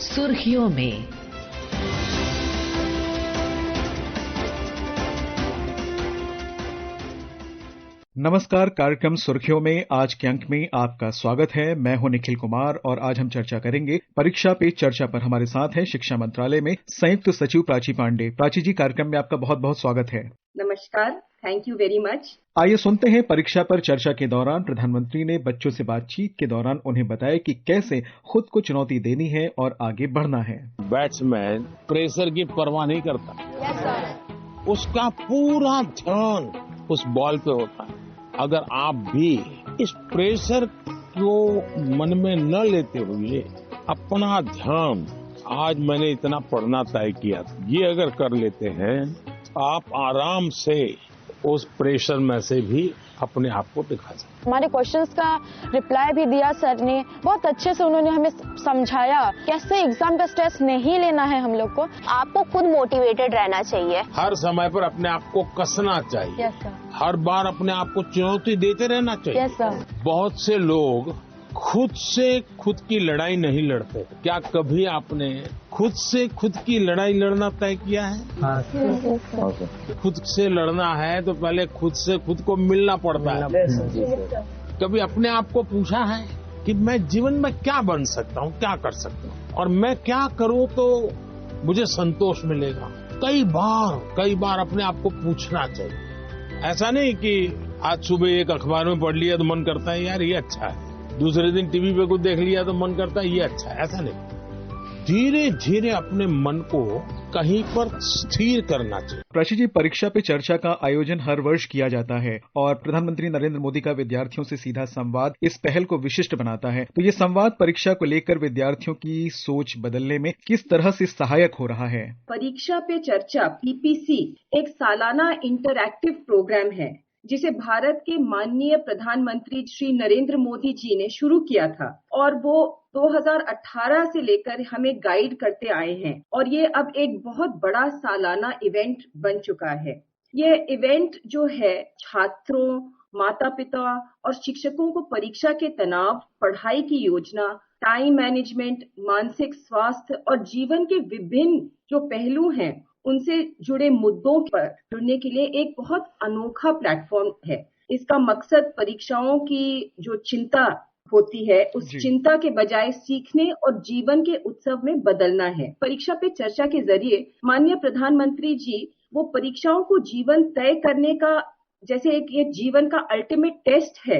सुर्खियों में। नमस्कार, कार्यक्रम सुर्खियों में आज के अंक में आपका स्वागत है। मैं हूं निखिल कुमार और आज हम चर्चा करेंगे परीक्षा पे चर्चा पर। हमारे साथ है शिक्षा मंत्रालय में संयुक्त सचिव प्राची पांडे। प्राची जी, कार्यक्रम में आपका बहुत बहुत स्वागत है। नमस्कार, थैंक यू वेरी मच। आइए सुनते हैं परीक्षा पर चर्चा के दौरान प्रधानमंत्री ने बच्चों से बातचीत के दौरान उन्हें बताया कि कैसे खुद को चुनौती देनी है और आगे बढ़ना है। बैट्समैन प्रेशर की परवाह नहीं करता। yes, sir. उसका पूरा ध्यान उस बॉल पे होता है। अगर आप भी इस प्रेशर को मन में न लेते हुए अपना ध्यान, आज मैंने इतना पढ़ना तय किया, ये अगर कर लेते हैं, आप आराम से उस प्रेशर में से भी अपने आप को दिखा सकते। हमारे क्वेश्चंस का रिप्लाई भी दिया सर ने, बहुत अच्छे से उन्होंने हमें समझाया कैसे एग्जाम का स्ट्रेस नहीं लेना है हम लोग को। आपको खुद मोटिवेटेड रहना चाहिए, हर समय पर अपने आप को कसना चाहिए। Yes sir. हर बार अपने आप को चुनौती देते रहना चाहिए। Yes sir. बहुत से लोग खुद से खुद की लड़ाई नहीं लड़ते। क्या कभी आपने खुद से खुद की लड़ाई लड़ना तय किया है? खुद से लड़ना है तो पहले खुद से खुद को मिलना पड़ता है। कभी अपने आप को पूछा है कि मैं जीवन में क्या बन सकता हूँ, क्या कर सकता हूँ, और मैं क्या करूँ तो मुझे संतोष मिलेगा? कई बार अपने आप को पूछना चाहिए। ऐसा नहीं कि आज सुबह एक अखबार में पढ़ लिया तो मन करता है यार ये अच्छा है, दूसरे दिन टीवी पे कुछ देख लिया तो मन करता है ये अच्छा है। ऐसा नहीं, धीरे धीरे अपने मन को कहीं पर स्थिर करना चाहिए। प्राची जी, परीक्षा पे चर्चा का आयोजन हर वर्ष किया जाता है और प्रधानमंत्री नरेंद्र मोदी का विद्यार्थियों से सीधा संवाद इस पहल को विशिष्ट बनाता है। तो ये संवाद परीक्षा को लेकर विद्यार्थियों की सोच बदलने में किस तरह से सहायक हो रहा है? परीक्षा पे चर्चा पीपीसी एक सालाना इंटरैक्टिव प्रोग्राम है जिसे भारत के माननीय प्रधानमंत्री श्री नरेंद्र मोदी जी ने शुरू किया था और वो 2018 से लेकर हमें गाइड करते आए हैं और ये अब एक बहुत बड़ा सालाना इवेंट बन चुका है। ये इवेंट जो है छात्रों, माता पिता और शिक्षकों को परीक्षा के तनाव, पढ़ाई की योजना, टाइम मैनेजमेंट, मानसिक स्वास्थ्य और जीवन के विभिन्न जो पहलू हैं उनसे जुड़े मुद्दों पर जुड़ने के लिए एक बहुत अनोखा प्लेटफॉर्म है। इसका मकसद परीक्षाओं की जो चिंता होती है उस चिंता के बजाय सीखने और जीवन के उत्सव में बदलना है। परीक्षा पे चर्चा के जरिए माननीय प्रधानमंत्री जी वो परीक्षाओं को जीवन तय करने का, जैसे एक ये जीवन का अल्टीमेट टेस्ट है,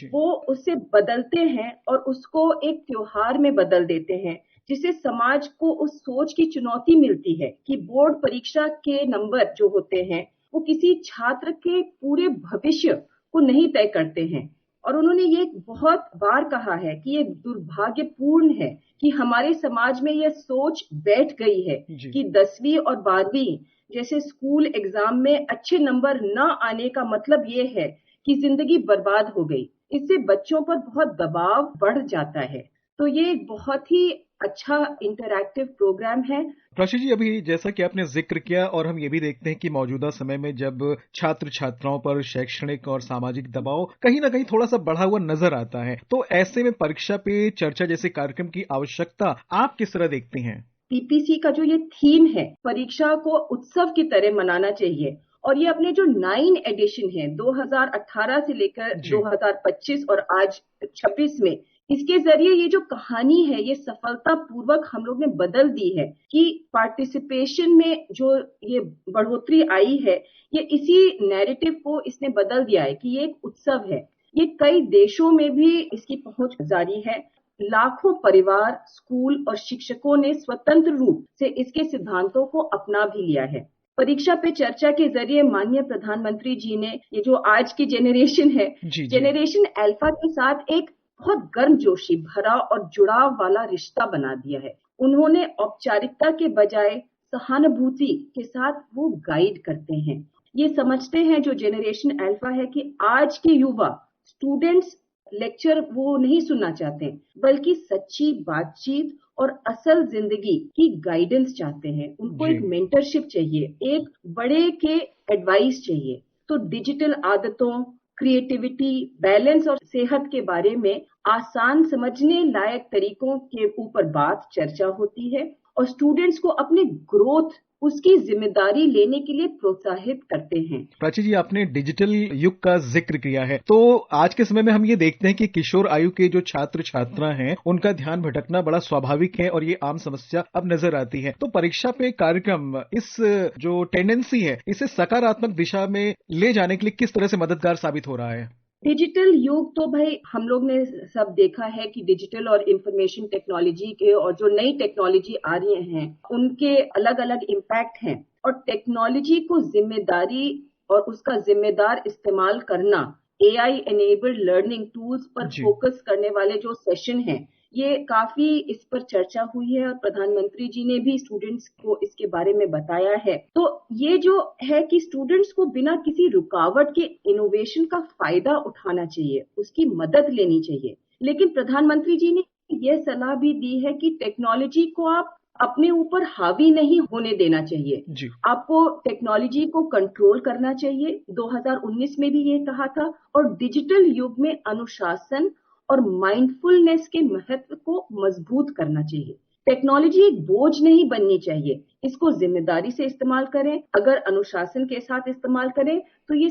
वो उससे बदलते हैं और उसको एक त्योहार में बदल देते हैं, जिससे समाज को उस सोच की चुनौती मिलती है कि बोर्ड परीक्षा के नंबर जो होते हैं वो किसी छात्र के पूरे भविष्य को नहीं तय करते हैं। और उन्होंने ये बहुत बार कहा है कि ये दुर्भाग्यपूर्ण है कि हमारे समाज में यह सोच बैठ गई है कि 10वीं और 12वीं जैसे स्कूल एग्जाम में अच्छे नंबर न आने का मतलब ये है कि जिंदगी बर्बाद हो गई। इससे बच्चों पर बहुत दबाव बढ़ जाता है। तो ये एक बहुत ही अच्छा इंटरैक्टिव प्रोग्राम है। प्राची जी, अभी जैसा कि आपने जिक्र किया और हम ये भी देखते हैं कि मौजूदा समय में जब छात्र छात्राओं पर शैक्षणिक और सामाजिक दबाव कहीं ना कहीं थोड़ा सा बढ़ा हुआ नजर आता है, तो ऐसे में परीक्षा पे चर्चा जैसे कार्यक्रम की आवश्यकता आप किस तरह देखते हैं? पीपीसी का जो ये थीम है, परीक्षा को उत्सव की तरह मनाना चाहिए और ये अपने जो 9 एडिशन है 2018 से लेकर 2025 और आज 26 में, इसके जरिए ये जो कहानी है ये सफलता पूर्वक हम लोग ने बदल दी है कि पार्टिसिपेशन में जो ये बढ़ोतरी आई है, ये इसी नैरेटिव को इसने बदल दिया है कि ये एक उत्सव है। ये कई देशों में भी इसकी पहुंच जारी है। लाखों परिवार, स्कूल और शिक्षकों ने स्वतंत्र रूप से इसके सिद्धांतों को अपना भी लिया है। परीक्षा पे चर्चा के जरिए माननीय प्रधानमंत्री जी ने ये जो आज की जेनरेशन है, जेनरेशन अल्फा के साथ एक बहुत गर्मजोशी भरा और जुड़ाव वाला रिश्ता बना दिया है। उन्होंने औपचारिकता के बजाय सहानुभूति के साथ वो गाइड करते हैं। ये समझते हैं जो जेनरेशन अल्फा है कि आज के युवा स्टूडेंट्स लेक्चर वो नहीं सुनना चाहते, बल्कि सच्ची बातचीत और असल जिंदगी की गाइडेंस चाहते हैं। उनको एक मेंटरशिप चाहिए, एक बड़े के एडवाइस चाहिए। तो डिजिटल आदतों, क्रिएटिविटी, बैलेंस और सेहत के बारे में आसान समझने लायक तरीकों के ऊपर बात चर्चा होती है और स्टूडेंट्स को अपने ग्रोथ, उसकी जिम्मेदारी लेने के लिए प्रोत्साहित करते हैं। प्राची जी, आपने डिजिटल युग का जिक्र किया है, तो आज के समय में हम ये देखते हैं कि किशोर आयु के जो छात्र छात्रा हैं, उनका ध्यान भटकना बड़ा स्वाभाविक है और ये आम समस्या अब नजर आती है। तो परीक्षा पे कार्यक्रम इस जो टेंडेंसी है, इसे सकारात्मक दिशा में ले जाने के लिए किस तरह से मददगार साबित हो रहा है? डिजिटल युग तो भाई हम लोग ने सब देखा है कि डिजिटल और इंफॉर्मेशन टेक्नोलॉजी के और जो नई टेक्नोलॉजी आ रही हैं उनके अलग अलग इम्पैक्ट हैं और टेक्नोलॉजी को जिम्मेदारी और उसका जिम्मेदार इस्तेमाल करना, AI एनेबल्ड लर्निंग टूल्स पर फोकस करने वाले जो सेशन हैं, ये काफी इस पर चर्चा हुई है और प्रधानमंत्री जी ने भी स्टूडेंट्स को इसके बारे में बताया है। तो ये जो है कि स्टूडेंट्स को बिना किसी रुकावट के इनोवेशन का फायदा उठाना चाहिए, उसकी मदद लेनी चाहिए। लेकिन प्रधानमंत्री जी ने ये सलाह भी दी है कि टेक्नोलॉजी को आप अपने ऊपर हावी नहीं होने देना चाहिए। आपको टेक्नोलॉजी को कंट्रोल करना चाहिए। 2019 में भी ये कहा था और डिजिटल युग में अनुशासन और माइंडफुलनेस के महत्व को मजबूत करना चाहिए। टेक्नोलॉजी एक बोझ नहीं बननी चाहिए, इसको जिम्मेदारी से इस्तेमाल करें। अगर अनुशासन के साथ इस्तेमाल करें तो ये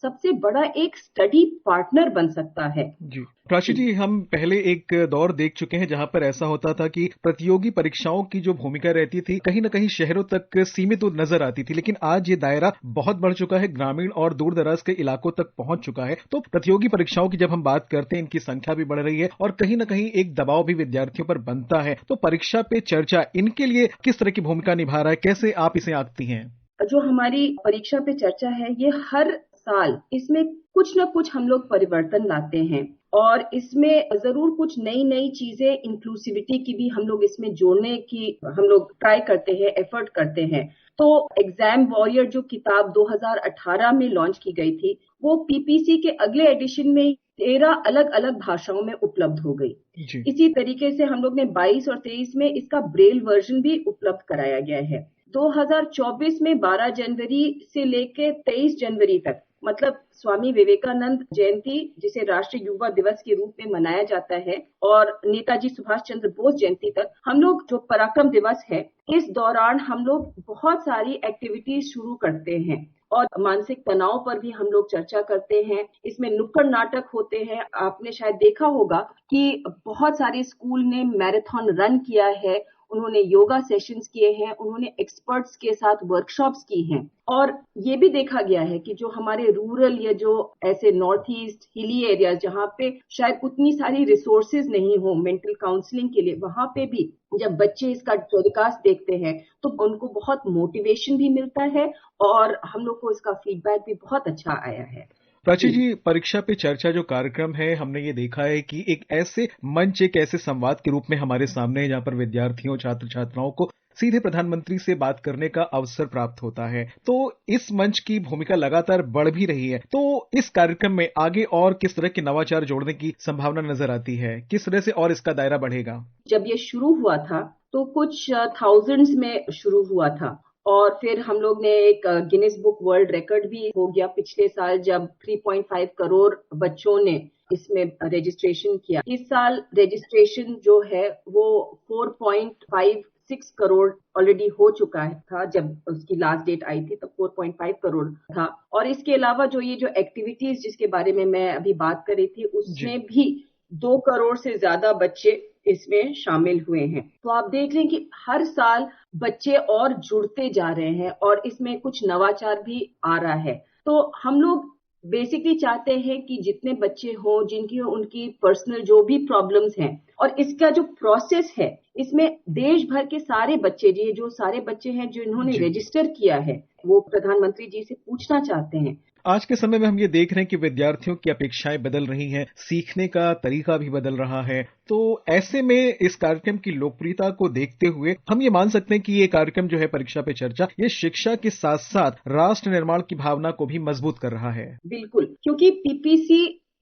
सबसे बड़ा एक स्टडी पार्टनर बन सकता है। जी प्राची जी, हम पहले एक दौर देख चुके हैं जहां पर ऐसा होता था कि प्रतियोगी परीक्षाओं की जो भूमिका रहती थी कहीं न कहीं शहरों तक सीमित नजर आती थी, लेकिन आज ये दायरा बहुत बढ़ चुका है, ग्रामीण और दूर दराज के इलाकों तक पहुंच चुका है। तो प्रतियोगी परीक्षाओं की जब हम बात करते हैं, इनकी संख्या भी बढ़ रही है और कहीं न कहीं एक दबाव भी विद्यार्थियों पर बनता है। तो परीक्षा पे चर्चा इनके लिए किस तरह की भूमिका निभा रहा है, कैसे आप इसे आंकती हैं? जो हमारी परीक्षा पे चर्चा है, ये हर साल इसमें कुछ न कुछ हम लोग परिवर्तन लाते हैं और इसमें जरूर कुछ नई चीजें, इंक्लूसिविटी की भी हम लोग इसमें जोड़ने की हम लोग ट्राई करते हैं, एफर्ट करते हैं। तो एग्जाम वॉरियर जो किताब 2018 में लॉन्च की गई थी, वो PPC के अगले एडिशन में 13 अलग अलग भाषाओं में उपलब्ध हो गई। इसी तरीके से हम लोग ने 22 और 23 में इसका ब्रेल वर्जन भी उपलब्ध कराया गया है। 2024 में 12 जनवरी से लेकर 23 जनवरी तक, मतलब स्वामी विवेकानंद जयंती, जिसे राष्ट्रीय युवा दिवस के रूप में मनाया जाता है, और नेताजी सुभाष चंद्र बोस जयंती तक हम लोग जो पराक्रम दिवस है, इस दौरान हम लोग बहुत सारी एक्टिविटीज शुरू करते हैं और मानसिक तनाव पर भी हम लोग चर्चा करते हैं। इसमें नुक्कड़ नाटक होते हैं। आपने शायद देखा होगा कि बहुत सारे स्कूल ने मैराथन रन किया है, उन्होंने योगा सेशंस किए हैं, उन्होंने एक्सपर्ट्स के साथ वर्कशॉप्स की हैं और ये भी देखा गया है कि जो हमारे रूरल या जो ऐसे नॉर्थ ईस्ट हिली एरियाज जहाँ पे शायद उतनी सारी रिसोर्सेज नहीं हो मेंटल काउंसलिंग के लिए, वहां पे भी जब बच्चे इसका टेलीकास्ट देखते हैं तो उनको बहुत मोटिवेशन भी मिलता है और हम लोग को इसका फीडबैक भी बहुत अच्छा आया है। प्राची जी, परीक्षा पे चर्चा जो कार्यक्रम है, हमने ये देखा है कि एक ऐसे मंच, एक ऐसे संवाद के रूप में हमारे सामने है जहां पर विद्यार्थियों, छात्र छात्राओं को सीधे प्रधानमंत्री से बात करने का अवसर प्राप्त होता है। तो इस मंच की भूमिका लगातार बढ़ भी रही है। तो इस कार्यक्रम में आगे और किस तरह के नवाचार जोड़ने की संभावना नजर आती है? किस तरह से और इसका दायरा बढ़ेगा? जब ये शुरू हुआ था तो कुछ थाउजेंड्स में शुरू हुआ था और फिर हम लोग ने एक गिनीज बुक वर्ल्ड रिकॉर्ड भी हो गया पिछले साल, जब 3.5 करोड़ बच्चों ने इसमें रजिस्ट्रेशन किया। इस साल रजिस्ट्रेशन जो है वो 4.56 करोड़ ऑलरेडी हो चुका था। जब उसकी लास्ट डेट आई थी तो 4.5 करोड़ था। और इसके अलावा जो ये जो एक्टिविटीज जिसके बारे में मैं अभी बात कर रही थी, उसमें भी 2 करोड़ से ज्यादा बच्चे इसमें शामिल हुए हैं। तो आप देख लें कि हर साल बच्चे और जुड़ते जा रहे हैं और इसमें कुछ नवाचार भी आ रहा है। तो हम लोग बेसिकली चाहते हैं कि जितने बच्चे हों, जिनकी उनकी पर्सनल जो भी प्रॉब्लम्स हैं, और इसका जो प्रोसेस है, इसमें देश भर के सारे बच्चे, जो सारे बच्चे हैं जिन्होंने रजिस्टर किया है, वो प्रधानमंत्री जी से पूछना चाहते हैं। आज के समय में हम ये देख रहे हैं कि विद्यार्थियों की अपेक्षाएं बदल रही हैं, सीखने का तरीका भी बदल रहा है। तो ऐसे में इस कार्यक्रम की लोकप्रियता को देखते हुए हम ये मान सकते हैं कि ये कार्यक्रम जो है परीक्षा पे चर्चा, ये शिक्षा के साथ साथ राष्ट्र निर्माण की भावना को भी मजबूत कर रहा है। बिल्कुल, क्योंकि PPC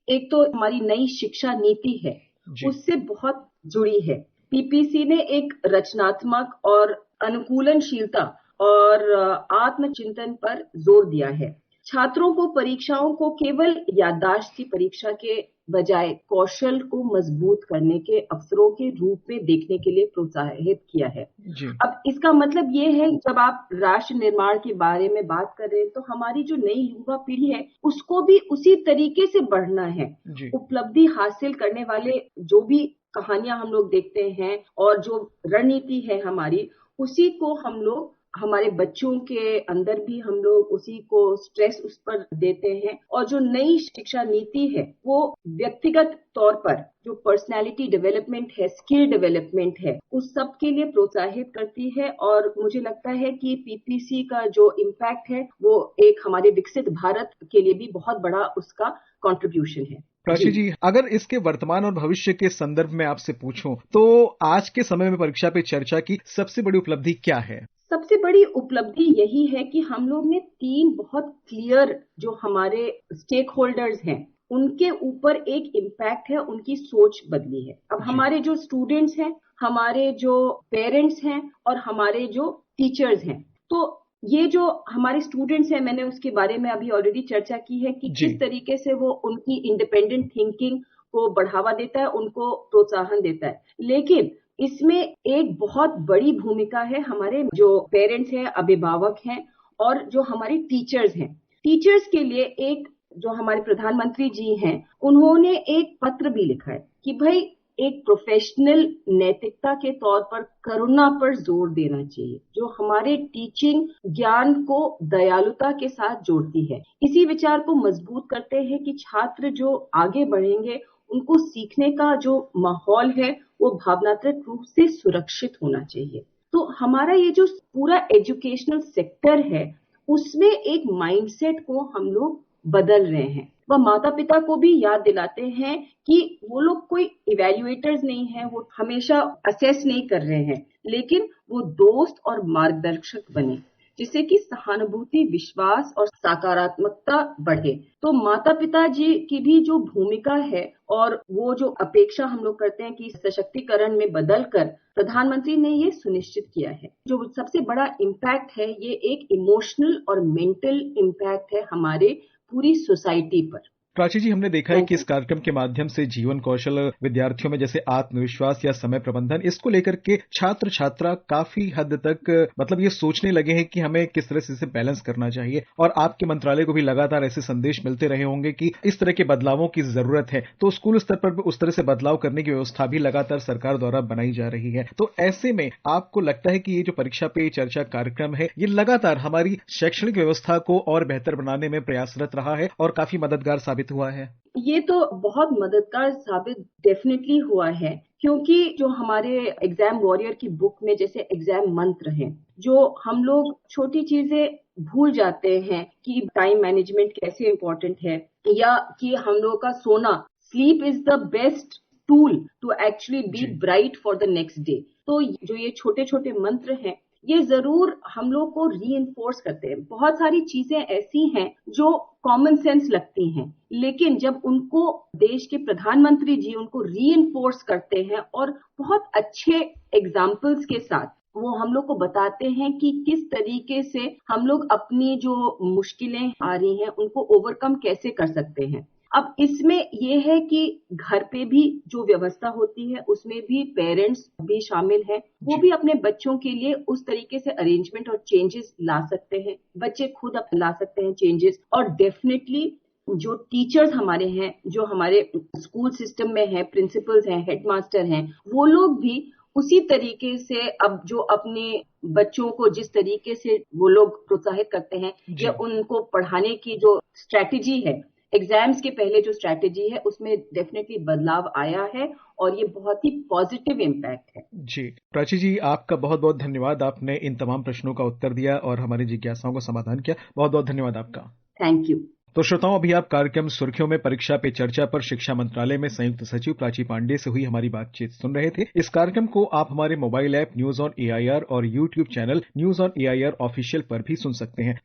एक तो हमारी नई शिक्षा नीति है, उससे बहुत जुड़ी है। PPC ने एक रचनात्मक और अनुकूलनशीलता और आत्मचिंतन पर जोर दिया है। छात्रों को परीक्षाओं को केवल याददाश्त की परीक्षा के बजाय कौशल को मजबूत करने के अवसरों के रूप में देखने के लिए प्रोत्साहित किया है। अब इसका मतलब ये है, जब आप राष्ट्र निर्माण के बारे में बात कर रहे हैं तो हमारी जो नई युवा पीढ़ी है उसको भी उसी तरीके से बढ़ना है। उपलब्धि हासिल करने वाले जो भी कहानियां हम लोग देखते हैं और जो रणनीति है हमारी, उसी को हम लोग हमारे बच्चों के अंदर भी हम लोग उसी को स्ट्रेस उस पर देते हैं। और जो नई शिक्षा नीति है वो व्यक्तिगत तौर पर जो पर्सनालिटी डेवलपमेंट है, स्किल डेवलपमेंट है, उस सब के लिए प्रोत्साहित करती है। और मुझे लगता है कि पीपीसी का जो इम्पैक्ट है वो एक हमारे विकसित भारत के लिए भी बहुत बड़ा उसका कंट्रीब्यूशन है। प्राची जी, अगर इसके वर्तमान और भविष्य के संदर्भ में आपसे पूछूं तो आज के समय में परीक्षा पे चर्चा की सबसे बड़ी उपलब्धि क्या है? सबसे बड़ी उपलब्धि यही है कि हम लोग ने 3 बहुत क्लियर जो हमारे स्टेक होल्डर्स हैं उनके ऊपर एक इम्पैक्ट है, उनकी सोच बदली है। अब हमारे जो स्टूडेंट्स हैं, हमारे जो पेरेंट्स हैं और हमारे जो टीचर्स हैं, तो ये जो हमारे स्टूडेंट्स हैं, मैंने उसके बारे में अभी ऑलरेडी चर्चा की है कि किस तरीके से वो उनकी इंडिपेंडेंट थिंकिंग को बढ़ावा देता है, उनको प्रोत्साहन देता है। लेकिन इसमें एक बहुत बड़ी भूमिका है हमारे जो पेरेंट्स हैं, अभिभावक हैं और जो हमारे टीचर्स हैं। टीचर्स के लिए एक जो हमारे प्रधानमंत्री जी हैं, उन्होंने एक पत्र भी लिखा है कि भाई एक प्रोफेशनल नैतिकता के तौर पर करुणा पर जोर देना चाहिए, जो हमारे टीचिंग ज्ञान को दयालुता के साथ जोड़ती है। इसी विचार को मजबूत करते हैं कि छात्र जो आगे बढ़ेंगे उनको सीखने का जो माहौल है वो भावनात्मक रूप से सुरक्षित होना चाहिए। तो हमारा ये जो पूरा एजुकेशनल सेक्टर है उसमें एक माइंडसेट को हम लोग बदल रहे हैं। वह माता पिता को भी याद दिलाते हैं कि वो लोग कोई इवैल्यूएटर्स नहीं है, वो हमेशा असेस नहीं कर रहे हैं, लेकिन वो दोस्त और मार्गदर्शक बने, जिससे कि सहानुभूति, विश्वास और सकारात्मकता बढ़े। तो माता पिता जी की भी जो भूमिका है और वो जो अपेक्षा हम लोग करते हैं कि सशक्तिकरण में बदलकर प्रधानमंत्री ने ये सुनिश्चित किया है। जो सबसे बड़ा इम्पैक्ट है ये एक इमोशनल और मेंटल इम्पैक्ट है हमारे पूरी सोसाइटी पर। प्राची जी, हमने देखा है कि इस कार्यक्रम के माध्यम से जीवन कौशल विद्यार्थियों में जैसे आत्मविश्वास या समय प्रबंधन, इसको लेकर के छात्र छात्रा काफी हद तक मतलब ये सोचने लगे हैं कि हमें किस तरह से इसे बैलेंस करना चाहिए। और आपके मंत्रालय को भी लगातार ऐसे संदेश मिलते रहे होंगे कि इस तरह के बदलावों की जरूरत है, तो स्कूल स्तर पर उस तरह से बदलाव करने की व्यवस्था भी लगातार सरकार द्वारा बनाई जा रही है। तो ऐसे में आपको लगता है कि ये जो परीक्षा पे चर्चा कार्यक्रम है ये लगातार हमारी शैक्षणिक व्यवस्था को और बेहतर बनाने में प्रयासरत रहा है और काफी मददगार साबित हुआ है? ये तो बहुत मददगार साबित डेफिनेटली हुआ है, क्योंकि जो हमारे एग्जाम वॉरियर की बुक में जैसे एग्जाम मंत्र हैं, जो हम लोग छोटी चीजें भूल जाते हैं कि टाइम मैनेजमेंट कैसे इम्पोर्टेंट है, या कि हम लोग का सोना, sleep is the best tool to actually be bright for the next day. तो जो ये छोटे छोटे मंत्र हैं ये जरूर हम लोग को रीइंफोर्स करते हैं। बहुत सारी चीजें ऐसी हैं जो कॉमन सेंस लगती हैं, लेकिन जब उनको देश के प्रधानमंत्री जी उनको रीइंफोर्स करते हैं और बहुत अच्छे एग्जाम्पल्स के साथ वो हम लोग को बताते हैं कि किस तरीके से हम लोग अपनी जो मुश्किलें आ रही हैं उनको ओवरकम कैसे कर सकते हैं। अब इसमें ये है कि घर पे भी जो व्यवस्था होती है उसमें भी पेरेंट्स भी शामिल हैं, वो भी अपने बच्चों के लिए उस तरीके से अरेंजमेंट और चेंजेस ला सकते हैं। बच्चे खुद ला सकते हैं चेंजेस। और डेफिनेटली जो टीचर्स हमारे हैं, जो हमारे स्कूल सिस्टम में हैं, प्रिंसिपल्स हैं, हेडमास्टर हैं, वो लोग भी उसी तरीके से अब जो अपने बच्चों को जिस तरीके से वो लोग प्रोत्साहित करते हैं या उनको पढ़ाने की जो स्ट्रैटेजी है, एग्जाम्स के पहले जो स्ट्रैटेजी है उसमें डेफिनेटली बदलाव आया है और ये बहुत ही पॉजिटिव इम्पैक्ट है। जी प्राची जी, आपका बहुत बहुत धन्यवाद। आपने इन तमाम प्रश्नों का उत्तर दिया और हमारी जिज्ञासाओं का समाधान किया। बहुत बहुत धन्यवाद आपका। Thank you. तो श्रोताओं, अभी आप कार्यक्रम सुर्खियों में परीक्षा पे चर्चा पर शिक्षा मंत्रालय में संयुक्त सचिव प्राची पांडे से हुई हमारी बातचीत सुन रहे थे। इस कार्यक्रम को आप हमारे mobile app news on AIR और YouTube channel news on AIR official पर भी सुन सकते हैं।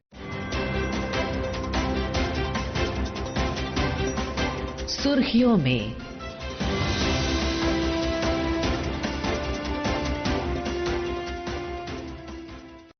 सुर्खियों में